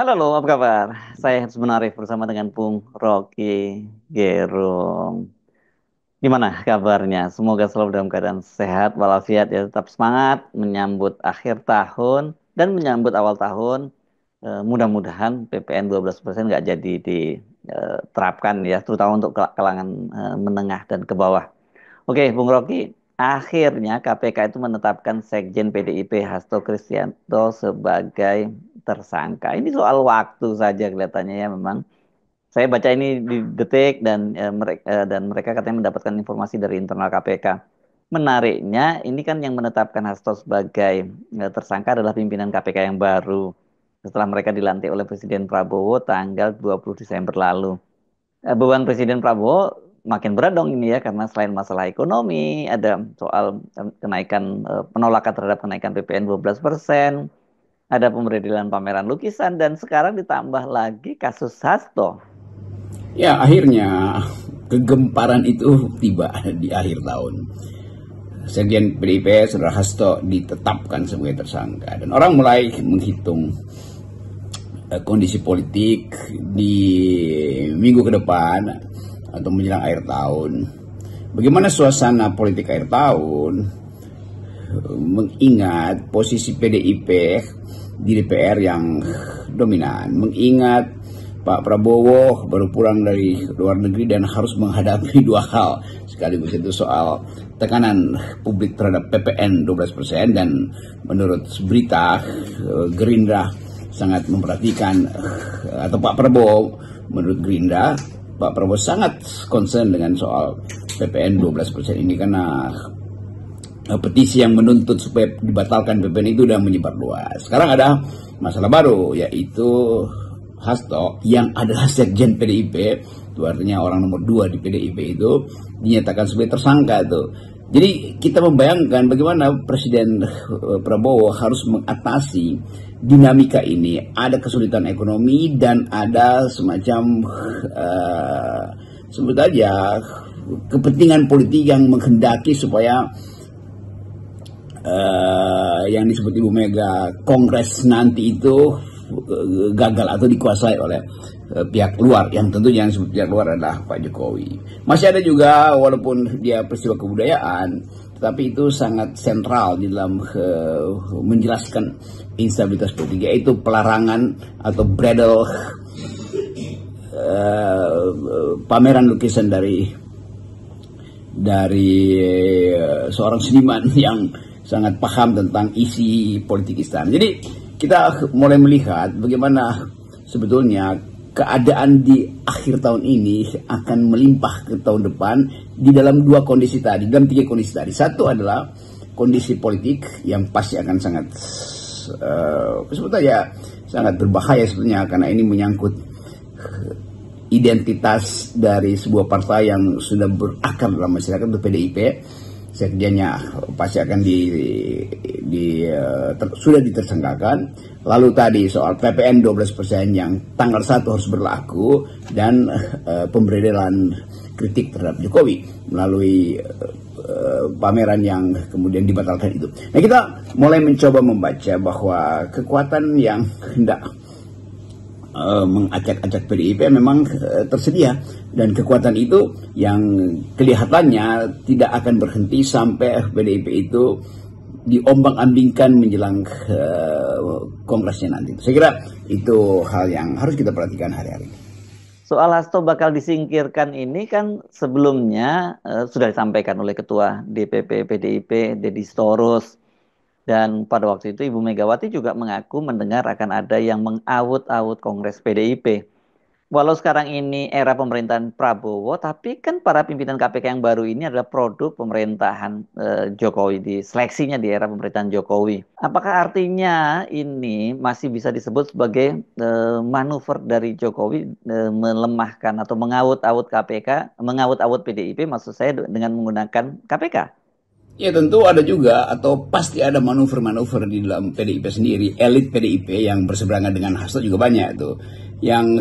Halo, apa kabar? Saya sebenarnya bersama dengan Bung Rocky Gerung. Gimana kabarnya? Semoga selalu dalam keadaan sehat walafiat ya, tetap semangat menyambut akhir tahun dan menyambut awal tahun. Mudah-mudahan PPN 12% nggak jadi diterapkan ya, terutama untuk kalangan menengah dan ke bawah. Oke, Bung Rocky, akhirnya KPK itu menetapkan Sekjen PDIP Hasto Kristianto sebagai tersangka. Ini soal waktu saja kelihatannya ya memang. Saya baca ini di Detik dan mereka katanya mendapatkan informasi dari internal KPK. Menariknya, ini kan yang menetapkan Hasto sebagai tersangka adalah pimpinan KPK yang baru setelah mereka dilantik oleh Presiden Prabowo tanggal 20 Desember lalu. Beban Presiden Prabowo makin berat dong ini ya, karena selain masalah ekonomi, ada soal kenaikan penolakan terhadap kenaikan PPN 12%, ada pemberian pameran lukisan, dan sekarang ditambah lagi kasus Hasto. Ya, akhirnya kegemparan itu tiba di akhir tahun. Sekjen PDIP Saudara Hasto ditetapkan sebagai tersangka dan orang mulai menghitung kondisi politik di minggu ke depan atau menjelang akhir tahun. Bagaimana suasana politik akhir tahun mengingat posisi PDIP di DPR yang dominan, mengingat Pak Prabowo baru pulang dari luar negeri dan harus menghadapi dua hal sekaligus, itu soal tekanan publik terhadap PPN 12% dan menurut berita Gerindra sangat memperhatikan atau Pak Prabowo menurut Gerindra Pak Prabowo sangat concern dengan soal PPN 12% ini karena petisi yang menuntut supaya dibatalkan PPN itu sudah menyebar luas. Sekarang ada masalah baru, yaitu Hasto yang adalah sekjen PDIP, itu artinya orang nomor 2 di PDIP itu dinyatakan sebagai tersangka itu. Jadi kita membayangkan bagaimana Presiden Prabowo harus mengatasi dinamika ini. Ada kesulitan ekonomi dan ada semacam sebut aja kepentingan politik yang menghendaki supaya yang disebut Ibu Mega Kongres nanti itu gagal atau dikuasai oleh pihak luar, yang tentunya yang disebut pihak luar adalah Pak Jokowi. Masih ada juga, walaupun dia peristiwa kebudayaan, tetapi itu sangat sentral di dalam menjelaskan instabilitas politik, yaitu pelarangan atau bridal pameran lukisan dari seorang seniman yang sangat paham tentang isi politik istana. Jadi kita mulai melihat bagaimana sebetulnya keadaan di akhir tahun ini akan melimpah ke tahun depan di dalam dua kondisi tadi, dalam tiga kondisi tadi. Satu adalah kondisi politik yang pasti akan sangat sebut aja sangat berbahaya sebetulnya, karena ini menyangkut identitas dari sebuah partai yang sudah berakar dalam masyarakat, itu PDIP. Sekjennya pasti akan sudah ditersangkakan. Lalu tadi soal PPN 12% yang tanggal 1 harus berlaku, dan pemberedelan kritik terhadap Jokowi melalui pameran yang kemudian dibatalkan itu. Nah, kita mulai mencoba membaca bahwa kekuatan yang hendak mengacak-acak PDIP memang tersedia, dan kekuatan itu yang kelihatannya tidak akan berhenti sampai PDIP itu diombang-ambingkan menjelang kongresnya nanti. Saya kira itu hal yang harus kita perhatikan hari-hari. Soal Hasto bakal disingkirkan ini kan sebelumnya sudah disampaikan oleh Ketua DPP PDIP Deddy Sitorus. Dan pada waktu itu Ibu Megawati juga mengaku mendengar akan ada yang mengawut-awut Kongres PDIP. Walau sekarang ini era pemerintahan Prabowo, tapi kan para pimpinan KPK yang baru ini adalah produk pemerintahan Jokowi, seleksinya di era pemerintahan Jokowi. Apakah artinya ini masih bisa disebut sebagai manuver dari Jokowi melemahkan atau mengawut-awut KPK, mengawut-awut PDIP, maksud saya dengan menggunakan KPK? Ya, tentu ada juga atau pasti ada manuver-manuver di dalam PDIP sendiri. Elit PDIP yang berseberangan dengan Hasto juga banyak tuh, yang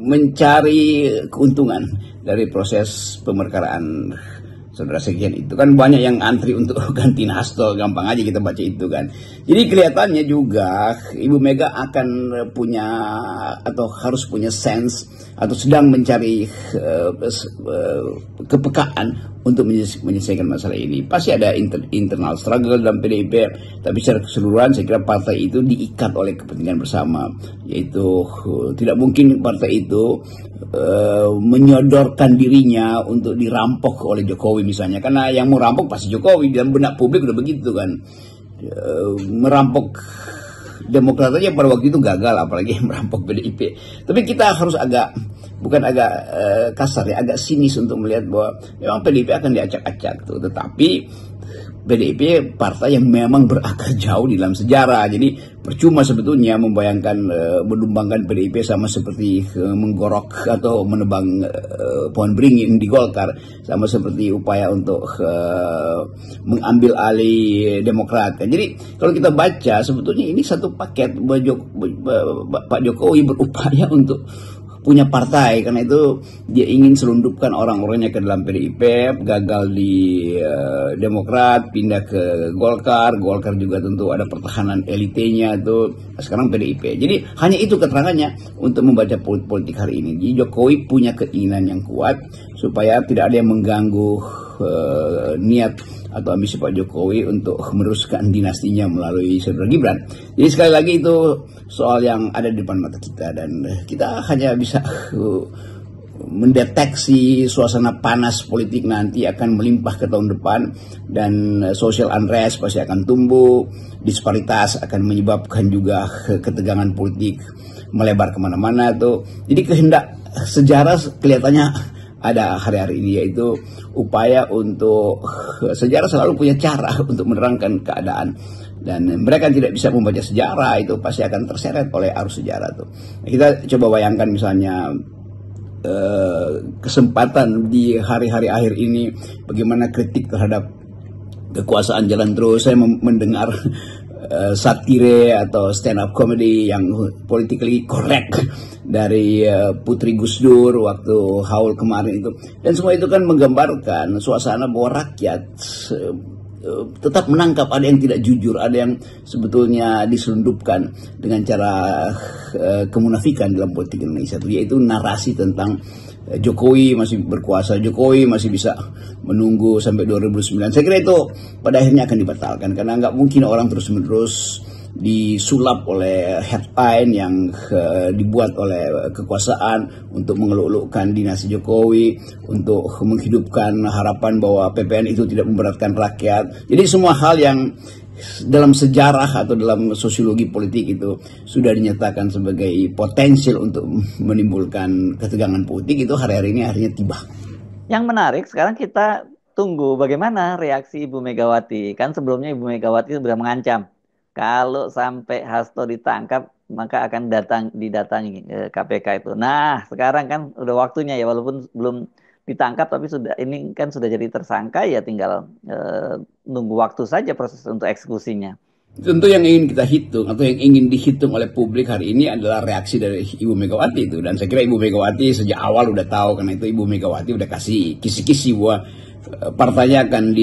mencari keuntungan dari proses pemerkaraan saudara sekian itu kan banyak yang antri untuk gantiin Hasto, gampang aja kita baca itu kan. Jadi kelihatannya juga Ibu Mega akan punya atau harus punya sense atau sedang mencari kepekaan untuk menyelesaikan masalah ini. Pasti ada internal struggle dalam PDIP, tapi secara keseluruhan saya kira partai itu diikat oleh kepentingan bersama, yaitu tidak mungkin partai itu menyodorkan dirinya untuk dirampok oleh Jokowi misalnya, karena yang mau rampok pasti Jokowi, dalam benak publik udah begitu kan. Merampok Demokrat aja pada waktu itu gagal, apalagi merampok PDIP. Tapi kita harus bukan agak kasar ya, agak sinis untuk melihat bahwa memang PDIP akan diacak-acak tuh, tetapi PDIP partai yang memang berakar jauh di dalam sejarah. Jadi percuma sebetulnya membayangkan menumbangkan PDIP sama seperti menggorok atau menebang pohon beringin di Golkar, sama seperti upaya untuk mengambil alih Demokrat. Jadi kalau kita baca sebetulnya ini satu paket. Pak Jokowi berupaya untuk punya partai, karena itu dia ingin selundupkan orang-orangnya ke dalam PDIP, gagal di Demokrat, pindah ke Golkar juga tentu ada pertahanan elitenya itu, sekarang PDIP. Jadi hanya itu keterangannya untuk membaca politik hari ini. Jadi Jokowi punya keinginan yang kuat supaya tidak ada yang mengganggu niat atau ambisi Pak Jokowi untuk meneruskan dinastinya melalui saudara Gibran. Jadi sekali lagi itu soal yang ada di depan mata kita, dan kita hanya bisa mendeteksi suasana panas politik nanti akan melimpah ke tahun depan, dan social unrest pasti akan tumbuh, disparitas akan menyebabkan juga ketegangan politik melebar kemana-mana tuh. Jadi kehendak sejarah kelihatannya ada hari-hari ini, yaitu upaya untuk sejarah selalu punya cara untuk menerangkan keadaan, dan mereka tidak bisa membaca sejarah itu pasti akan terseret oleh arus sejarah tuh. Kita coba bayangkan misalnya kesempatan di hari-hari akhir ini bagaimana kritik terhadap kekuasaan jalan terus. Saya mendengar satire atau stand up comedy yang politically correct dari Putri Gus Dur waktu haul kemarin itu, dan semua itu kan menggambarkan suasana bahwa rakyat tetap menangkap ada yang tidak jujur, ada yang sebetulnya diselundupkan dengan cara kemunafikan dalam politik Indonesia, yaitu narasi tentang Jokowi masih berkuasa, Jokowi masih bisa menunggu sampai 2009. Saya kira itu pada akhirnya akan dibatalkan, karena nggak mungkin orang terus-menerus disulap oleh headline yang dibuat oleh kekuasaan untuk mengeluk-elukkan dinasti Jokowi, untuk menghidupkan harapan bahwa PPN itu tidak memberatkan rakyat. Jadi semua hal yang dalam sejarah atau dalam sosiologi politik itu sudah dinyatakan sebagai potensial untuk menimbulkan ketegangan politik, itu hari-hari ini akhirnya tiba. Yang menarik sekarang kita tunggu bagaimana reaksi Ibu Megawati. Kan sebelumnya Ibu Megawati sudah mengancam kalau sampai Hasto ditangkap maka akan didatangi KPK itu. Nah sekarang kan udah waktunya ya, walaupun belum ditangkap tapi ini kan sudah jadi tersangka, ya tinggal nunggu waktu saja proses untuk eksekusinya. Tentu yang ingin kita hitung atau yang ingin dihitung oleh publik hari ini adalah reaksi dari Ibu Megawati itu, dan saya kira Ibu Megawati sejak awal udah tahu, karena itu Ibu Megawati udah kasih kisi-kisi bahwa partainya akan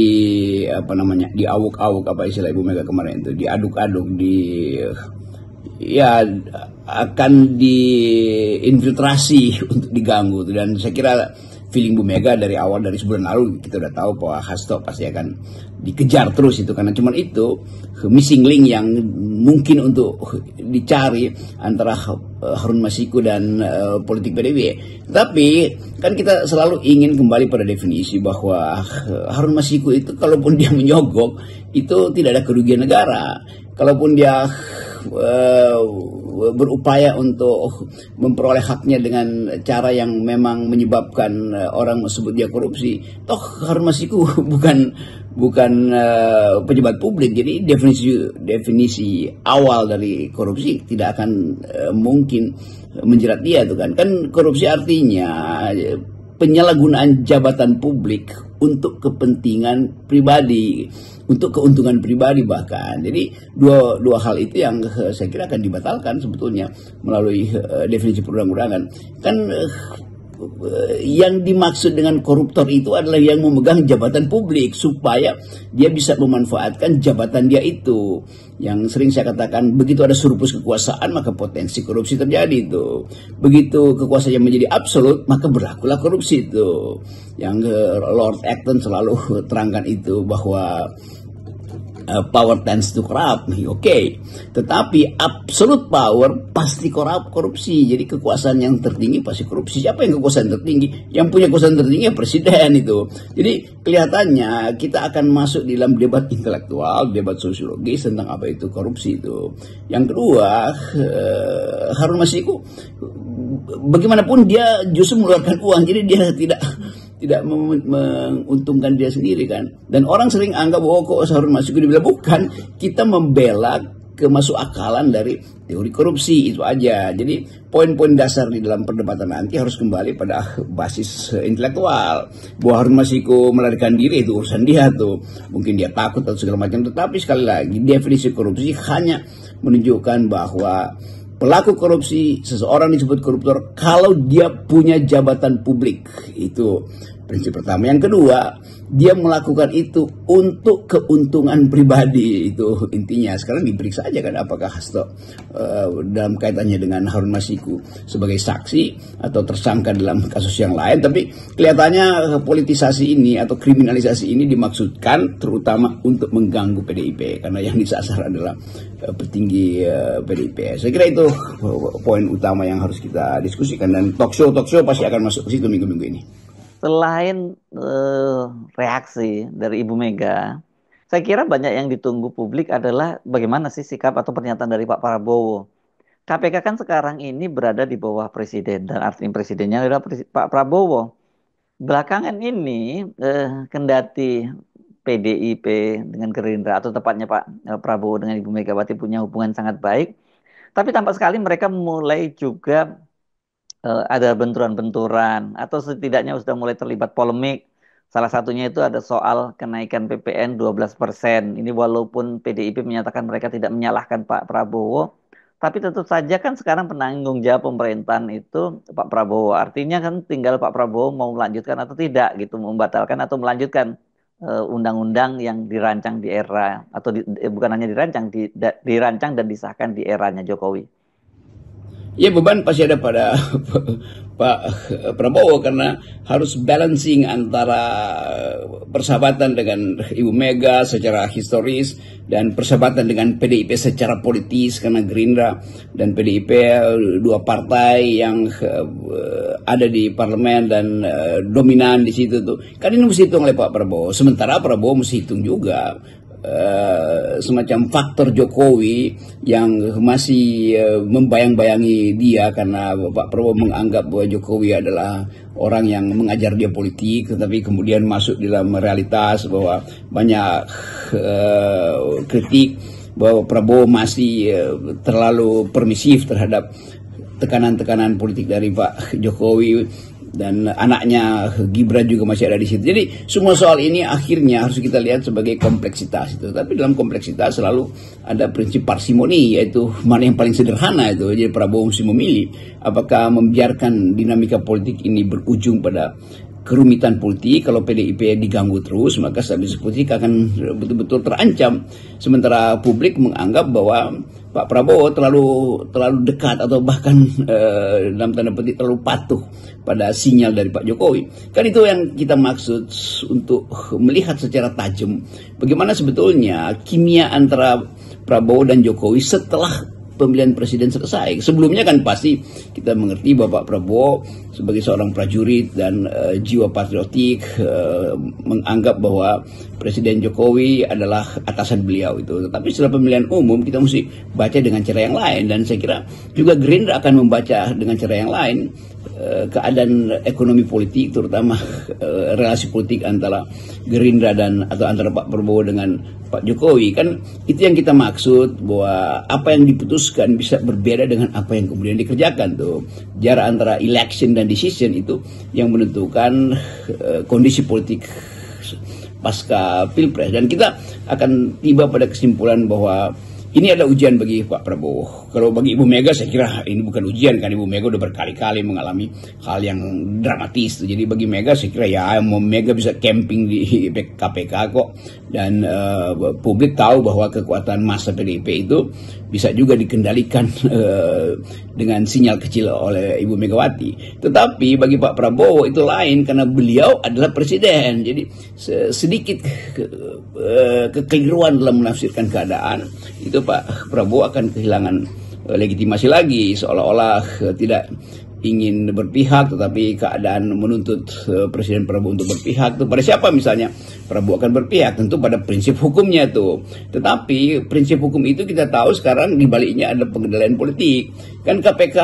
diawuk-awuk, apa istilah Ibu Mega kemarin itu, diaduk-aduk, akan diinfiltrasi untuk diganggu, dan saya kira feeling Bu Mega dari awal, dari sebulan lalu kita udah tahu bahwa Hasto pasti akan dikejar terus itu, karena cuman itu missing link yang mungkin untuk dicari antara Harun Masiku dan politik PDIP. Tapi kan kita selalu ingin kembali pada definisi bahwa Harun Masiku itu kalaupun dia menyogok itu tidak ada kerugian negara. Kalaupun dia berupaya untuk memperoleh haknya dengan cara yang memang menyebabkan orang sebut dia korupsi, toh Harun Masiku bukan pejabat publik, jadi definisi awal dari korupsi tidak akan mungkin menjerat dia itu kan korupsi artinya penyalahgunaan jabatan publik untuk kepentingan pribadi, untuk keuntungan pribadi bahkan. Jadi dua hal itu yang saya kira akan dibatalkan sebetulnya melalui definisi perundang-undangan. Kan yang dimaksud dengan koruptor itu adalah yang memegang jabatan publik supaya dia bisa memanfaatkan jabatan dia itu. Yang sering saya katakan, begitu ada surplus kekuasaan maka potensi korupsi terjadi itu. Begitu kekuasaan menjadi absolut maka berlakulah korupsi itu. Yang Lord Acton selalu terangkan itu bahwa power tends to corrupt, oke. Tetapi absolute power pasti korupsi. Jadi kekuasaan yang tertinggi pasti korupsi. Siapa yang kekuasaan tertinggi? Yang punya kekuasaan tertinggi ya presiden itu. Jadi kelihatannya kita akan masuk di dalam debat intelektual, debat sosiologis tentang apa itu korupsi itu. Yang kedua, Harun Masiku bagaimanapun dia justru mengeluarkan uang, jadi dia tidak menguntungkan dia sendiri kan. Dan orang sering anggap bahwa kok Harun Masiku dibilang, bukan, kita membela kemasukakalan dari teori korupsi itu aja. Jadi poin-poin dasar di dalam perdebatan nanti harus kembali pada basis intelektual. Bahwa Harun Masiku melarikan diri itu urusan dia tuh, mungkin dia takut atau segala macam. Tetapi sekali lagi definisi korupsi hanya menunjukkan bahwa pelaku korupsi, seseorang disebut koruptor kalau dia punya jabatan publik. Itu prinsip pertama. Yang kedua, dia melakukan itu untuk keuntungan pribadi. Itu intinya. Sekarang diperiksa aja kan apakah Hasto dalam kaitannya dengan Harun Masiku sebagai saksi atau tersangka dalam kasus yang lain. Tapi kelihatannya politisasi ini atau kriminalisasi ini dimaksudkan terutama untuk mengganggu PDIP. Karena yang disasar adalah petinggi PDIP. Saya kira itu poin utama yang harus kita diskusikan. Dan talk show pasti akan masuk ke situ minggu-minggu ini. Selain reaksi dari Ibu Mega, saya kira banyak yang ditunggu publik adalah bagaimana sih sikap atau pernyataan dari Pak Prabowo. KPK kan sekarang ini berada di bawah presiden dan artinya presidennya adalah Pak Prabowo. Belakangan ini kendati PDIP dengan Gerindra atau tepatnya Pak Prabowo dengan Ibu Megawati punya hubungan sangat baik, tapi tampak sekali mereka mulai juga ada benturan-benturan atau setidaknya sudah mulai terlibat polemik. Salah satunya itu ada soal kenaikan PPN 12%. Ini walaupun PDIP menyatakan mereka tidak menyalahkan Pak Prabowo, tapi tentu saja kan sekarang penanggung jawab pemerintahan itu Pak Prabowo. Artinya kan tinggal Pak Prabowo mau melanjutkan atau tidak gitu, membatalkan atau melanjutkan undang-undang yang dirancang di era atau bukan hanya dirancang, dirancang dan disahkan di eranya Jokowi. Ya, beban pasti ada pada Pak Prabowo karena harus balancing antara persahabatan dengan Ibu Mega secara historis dan persahabatan dengan PDIP secara politis, karena Gerindra dan PDIP dua partai yang ada di parlemen dan dominan di situ tuh. Kan ini mesti hitung oleh Pak Prabowo. Sementara Prabowo mesti hitung juga semacam faktor Jokowi yang masih membayang-bayangi dia, karena Pak Prabowo menganggap bahwa Jokowi adalah orang yang mengajar dia politik, tetapi kemudian masuk dalam realitas bahwa banyak kritik bahwa Prabowo masih terlalu permisif terhadap tekanan-tekanan politik dari Pak Jokowi. Dan anaknya Gibran juga masih ada di situ. Jadi semua soal ini akhirnya harus kita lihat sebagai kompleksitas itu. Tapi dalam kompleksitas selalu ada prinsip parsimoni, yaitu mana yang paling sederhana itu. Jadi Prabowo mesti memilih apakah membiarkan dinamika politik ini berujung pada kerumitan politik. Kalau PDIP diganggu terus, maka stabilitas politik akan betul-betul terancam. Sementara publik menganggap bahwa Pak Prabowo terlalu dekat atau bahkan dalam tanda petik terlalu patuh pada sinyal dari Pak Jokowi. Kan itu yang kita maksud untuk melihat secara tajam bagaimana sebetulnya kimia antara Prabowo dan Jokowi setelah pemilihan presiden selesai. Sebelumnya kan pasti kita mengerti bahwa Pak Prabowo sebagai seorang prajurit dan jiwa patriotik menganggap bahwa Presiden Jokowi adalah atasan beliau itu. Tetapi setelah pemilihan umum kita mesti baca dengan cara yang lain, dan saya kira juga Gerindra akan membaca dengan cara yang lain keadaan ekonomi politik, terutama relasi politik antara Gerindra dan atau antara Pak Prabowo dengan Pak Jokowi. Kan itu yang kita maksud, bahwa apa yang diputuskan bisa berbeda dengan apa yang kemudian dikerjakan tuh. Jarak antara election dan decision itu yang menentukan kondisi politik pasca Pilpres. Dan kita akan tiba pada kesimpulan bahwa Ini adalah ujian bagi Pak Prabowo. Kalau bagi Ibu Mega saya kira ini bukan ujian, kan Ibu Mega udah berkali-kali mengalami hal yang dramatis. Jadi bagi Mega saya kira ya Mega bisa camping di KPK kok. Dan publik tahu bahwa kekuatan massa PDIP itu bisa juga dikendalikan dengan sinyal kecil oleh Ibu Megawati. Tetapi bagi Pak Prabowo itu lain karena beliau adalah presiden. Jadi sedikit kekeliruan dalam menafsirkan keadaan itu Pak Prabowo akan kehilangan legitimasi lagi, seolah-olah tidak ingin berpihak, tetapi keadaan menuntut Presiden Prabowo untuk berpihak. Tuh pada siapa misalnya Prabowo akan berpihak? Tentu pada prinsip hukumnya tuh. Tetapi prinsip hukum itu kita tahu sekarang di baliknya ada pengendalian politik. Kan KPK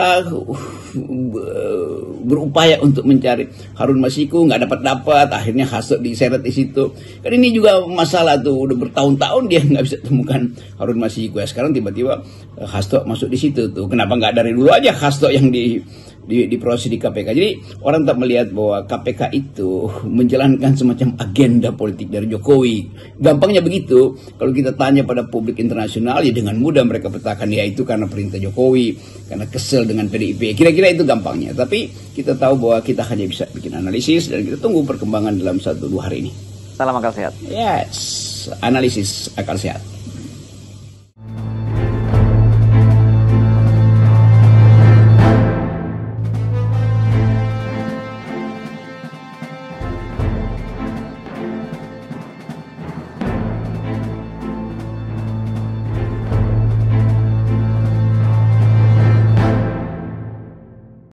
berupaya untuk mencari Harun Masiku, nggak dapat, akhirnya Hasto diseret di situ. Kan ini juga masalah tuh, udah bertahun-tahun dia nggak bisa temukan Harun Masiku. Ya sekarang tiba-tiba Hasto masuk di situ tuh. Kenapa nggak dari dulu aja Hasto yang diproses di KPK? Jadi orang tak melihat bahwa KPK itu menjalankan semacam agenda politik dari Jokowi. Gampangnya begitu. Kalau kita tanya pada publik internasional, ya dengan mudah mereka petakan ya itu karena perintah Jokowi, karena kesel dengan PDIP. Kira-kira itu gampangnya. Tapi kita tahu bahwa kita hanya bisa bikin analisis dan kita tunggu perkembangan dalam 1-2 hari ini. Salam akal sehat. Yes, analisis akal sehat.